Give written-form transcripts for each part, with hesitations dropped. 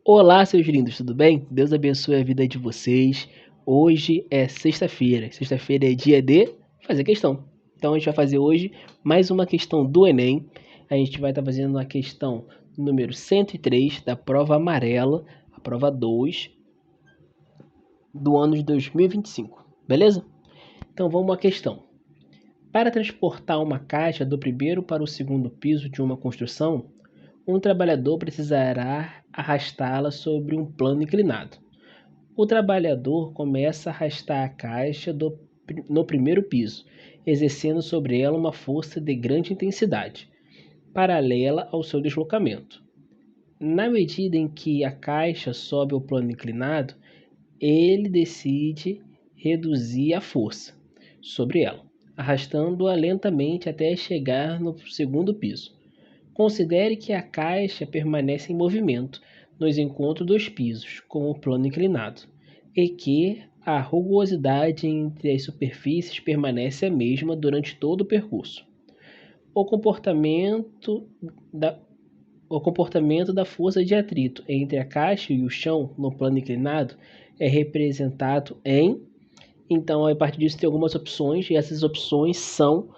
Olá, seus lindos, tudo bem? Deus abençoe a vida de vocês. Hoje é sexta-feira. Sexta-feira é dia de fazer questão. Então a gente vai fazer hoje mais uma questão do Enem. A gente vai estar fazendo a questão número 103 da prova amarela, a prova 2 do ano de 2025. Beleza? Então vamos à questão. Para transportar uma caixa do primeiro para o segundo piso de uma construção, um trabalhador precisará arrastá-la sobre um plano inclinado. O trabalhador começa a arrastar a caixa no primeiro piso, exercendo sobre ela uma força de grande intensidade, paralela ao seu deslocamento. Na medida em que a caixa sobe ao plano inclinado, ele decide reduzir a força sobre ela, arrastando-a lentamente até chegar no segundo piso. Considere que a caixa permanece em movimento nos encontros dos pisos com o plano inclinado e que a rugosidade entre as superfícies permanece a mesma durante todo o percurso. O comportamento da força de atrito entre a caixa e o chão no plano inclinado é representado em... Então, a partir disso, tem algumas opções, e essas opções são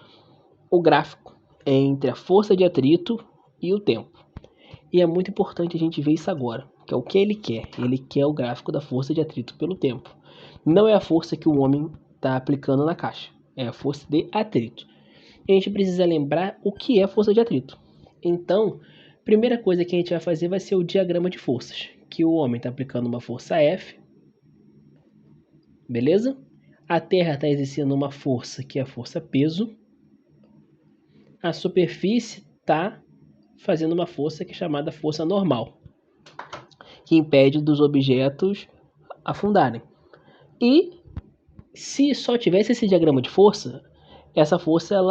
o gráfico entre a força de atrito e o tempo. E é muito importante a gente ver isso agora, que é o que ele quer. Ele quer o gráfico da força de atrito pelo tempo. Não é a força que o homem está aplicando na caixa, é a força de atrito. E a gente precisa lembrar o que é força de atrito. Então, a primeira coisa que a gente vai fazer vai ser o diagrama de forças, que o homem está aplicando uma força F, beleza? A Terra está exercendo uma força que é a força peso. A superfície está fazendo uma força que é chamada força normal, que impede dos objetos afundarem. E se só tivesse esse diagrama de força, essa força,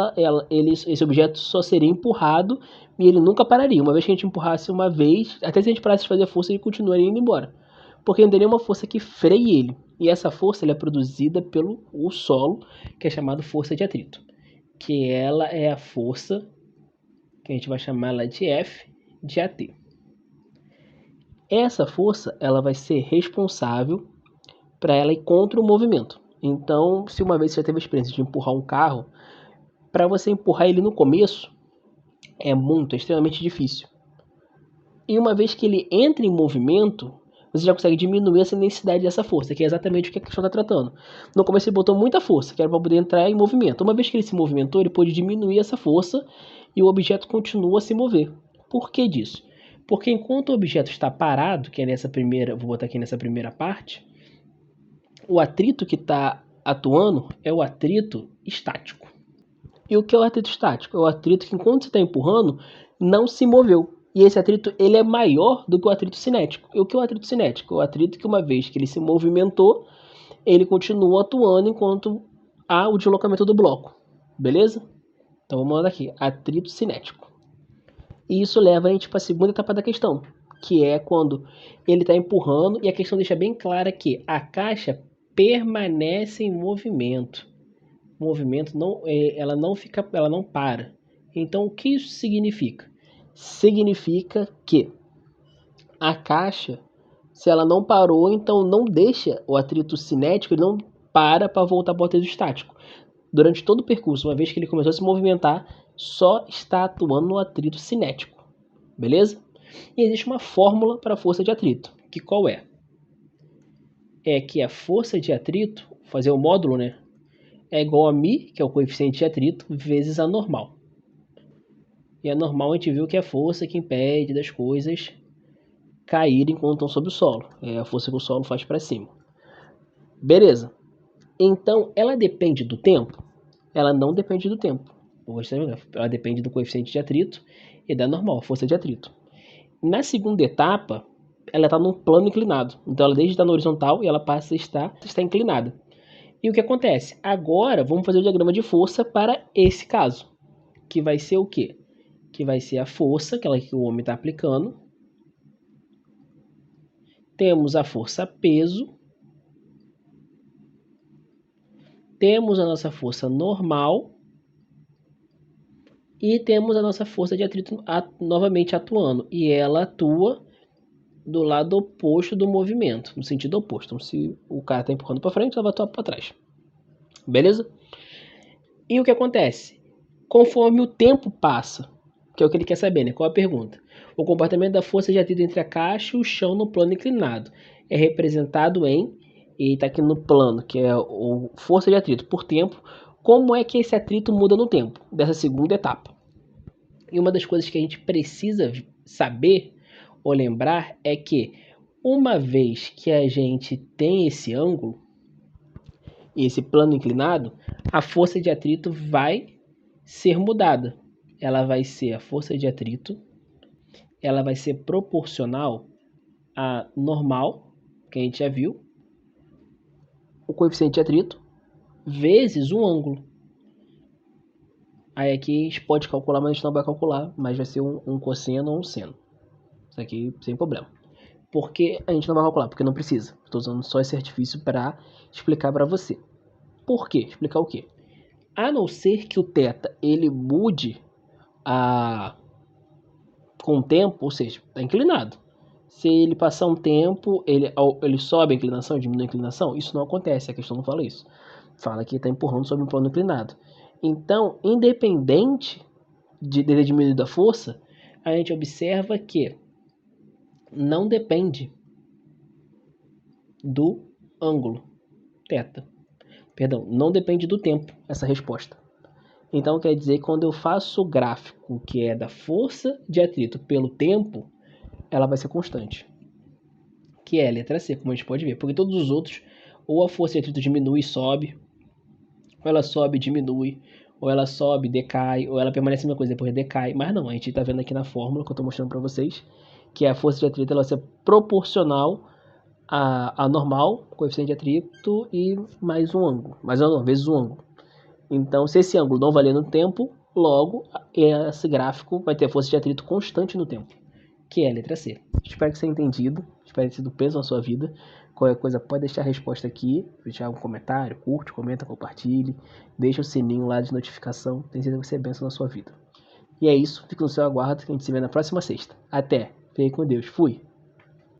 esse objeto só seria empurrado e ele nunca pararia. Uma vez que a gente empurrasse uma vez, até se a gente parasse de fazer a força, ele continuaria indo embora. Porque não teria uma força que freie ele. E essa força é produzida pelo solo, que é chamado força de atrito. Que ela é a força que a gente vai chamar ela de F de AT. Essa força ela vai ser responsável para ela ir contra o movimento. Então, se uma vez você já teve a experiência de empurrar um carro, para você empurrar ele no começo, é extremamente difícil. E uma vez que ele entra em movimento, você já consegue diminuir essa intensidade dessa força, que é exatamente o que a questão está tratando. No começo ele botou muita força, que era para poder entrar em movimento. Uma vez que ele se movimentou, ele pôde diminuir essa força e o objeto continua a se mover. Por que disso? Porque enquanto o objeto está parado, que é nessa primeira, vou botar aqui nessa primeira parte, o atrito que está atuando é o atrito estático. E o que é o atrito estático? É o atrito que enquanto você está empurrando, não se moveu. E esse atrito ele é maior do que o atrito cinético. E o que é o atrito cinético? O atrito que uma vez que ele se movimentou, ele continua atuando enquanto há o deslocamento do bloco. Beleza? Então vamos lá aqui. Atrito cinético. E isso leva a gente para a segunda etapa da questão, que é quando ele está empurrando e a questão deixa bem clara que a caixa permanece em movimento. O movimento ela não para. Então o que isso significa? Significa que a caixa, se ela não parou, então não deixa o atrito cinético, ele não para voltar para o atrito estático. Durante todo o percurso, uma vez que ele começou a se movimentar, só está atuando no atrito cinético. Beleza? E existe uma fórmula para a força de atrito, que qual é? É que a força de atrito, fazer o módulo, né? É igual a μ, que é o coeficiente de atrito, vezes a normal. E a normal a gente viu que é a força que impede das coisas caírem enquanto estão sob o solo. É a força que o solo faz para cima. Beleza. Então, ela depende do tempo? Ela não depende do tempo. Ela depende do coeficiente de atrito e da normal, força de atrito. Na segunda etapa, ela está num plano inclinado. Então, ela deixa de estar na horizontal e ela passa a estar inclinada. E o que acontece? Agora, vamos fazer o diagrama de força para esse caso. Que vai ser o quê? Que vai ser a força, aquela que o homem está aplicando. Temos a força peso. Temos a nossa força normal. E temos a nossa força de atrito novamente atuando. E ela atua do lado oposto do movimento, no sentido oposto. Então, se o cara está empurrando para frente, ela vai atuar para trás. Beleza? E o que acontece? Conforme o tempo passa, que é o que ele quer saber, né? Qual a pergunta? O comportamento da força de atrito entre a caixa e o chão no plano inclinado é representado em, e está aqui no plano, que é o força de atrito por tempo. Como é que esse atrito muda no tempo dessa segunda etapa? E uma das coisas que a gente precisa saber ou lembrar é que uma vez que a gente tem esse ângulo, esse plano inclinado, a força de atrito vai ser mudada. Ela vai ser a força de atrito, ela vai ser proporcional à normal, que a gente já viu, o coeficiente de atrito, vezes um ângulo. Aí aqui a gente pode calcular, mas a gente não vai calcular, mas vai ser um cosseno ou um seno. Isso aqui sem problema. Por que a gente não vai calcular? Porque não precisa. Estou usando só esse artifício para explicar para você. Por quê? Explicar o quê? A não ser que o θ ele mude com o tempo, ou seja, está inclinado. Se ele passar um tempo, ele sobe a inclinação, diminui a inclinação, isso não acontece, a questão não fala isso. Fala que está empurrando sobre um plano inclinado. Então, independente de ter diminuído a força, a gente observa que não depende do ângulo θ. Perdão, não depende do tempo essa resposta. Então quer dizer que quando eu faço o gráfico que é da força de atrito pelo tempo, ela vai ser constante. Que é a letra C, como a gente pode ver. Porque todos os outros, ou a força de atrito diminui e sobe, ou ela sobe e diminui, ou ela sobe, decai, ou ela permanece a mesma coisa, depois decai. Mas não, a gente está vendo aqui na fórmula que eu estou mostrando para vocês, que a força de atrito ela vai ser proporcional a normal, coeficiente de atrito e mais um ângulo, mais uma vezes um ângulo. Então, se esse ângulo não valer no tempo, logo esse gráfico vai ter força de atrito constante no tempo, que é a letra C. Espero que você tenha entendido, espero que tenha sido peso na sua vida. Qualquer coisa pode deixar a resposta aqui, deixar um comentário, curte, comenta, compartilhe, deixa o sininho lá de notificação, tenho certeza que você benção na sua vida. E é isso, fico no seu aguardo, que a gente se vê na próxima sexta. Até, fique com Deus, fui!